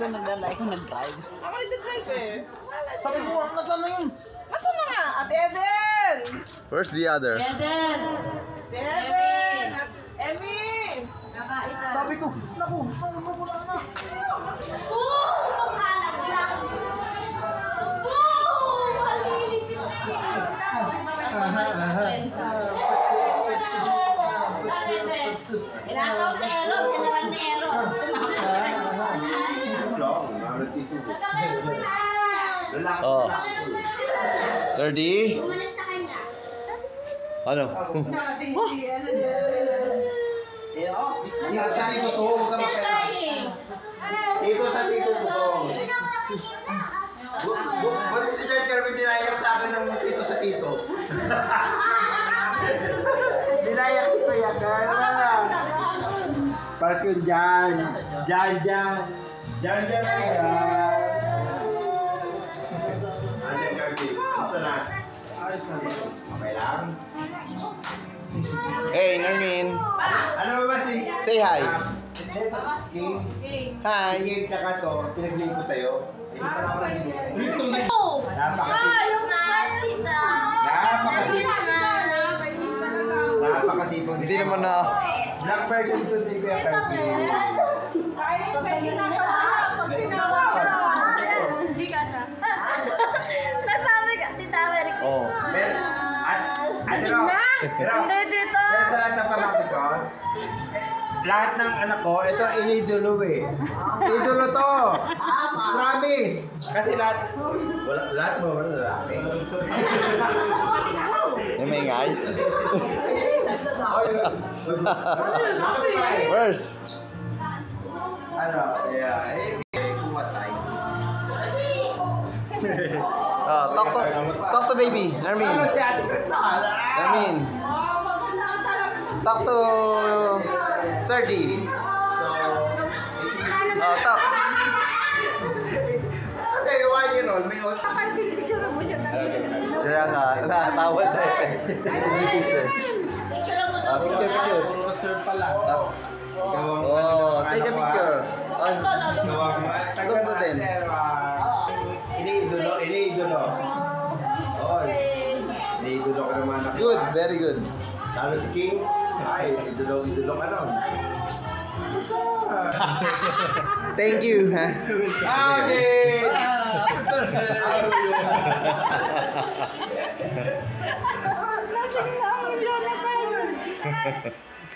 Ikaw nagdala, ikaw nag-drive. Ako nag-drive eh. Sabi mo, nasaan na yun? Nasaan na nga? Ate Eden! Where's the other? Ate Eden! At Emmy! Sabi ko, naku, wala na. Inakaw si Aaron, kinalang ni Aaron. Oh. 30? Ano? Sa dito to, dito sa dito to. Buti si John Kirby dinayak sa akin ng dito sa dito. Dinayak si Kuya Carl. Para si Jan. Jan. Ano Kirby? Basta na. Okay lang. Hey, Nermin. Ano ba si? Say hi. King. Hi. King tsaka to, pinag-link ko sa'yo. Napakasipag. Hindi naman na. Black person to din kaya Kirby. Nasabi ka, Tita America. Oh. Pero sa lahat ng pamangkin ko, lahat ng anak ko, ito inidolo eh. Idolo to. Promise. Kasi lahat mo wala lalaki. May ngay. Where's? Ano? Yeah. Kumatay. Talk to baby. Nermin. Ano si Ate Crystal? Nermin. Talk to 30. Talk. Kasi 1 year old, may Kaya nga, nakatawa siya eh. Tinitipis eh. Picture. Oh, take a picture. Look mo din. Iniidolo. Iniidolo ka naman ako. Good, very good. Lalo si King. Ay, idolo ka nun. Thank you, ha? Okay!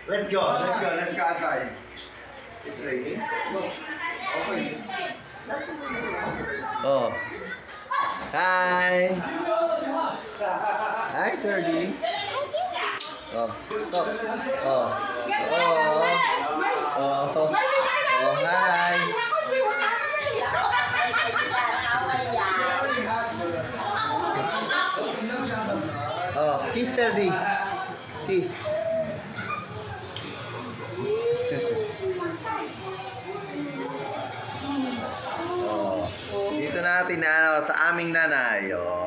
Let's go outside. It's raining. Okay. Oh. Hi. Hi, 30. Oh. Stop. Oh. Hi. Oh, kiss 30. Kiss. Oh. Dito natin sa aming nanay. Oh.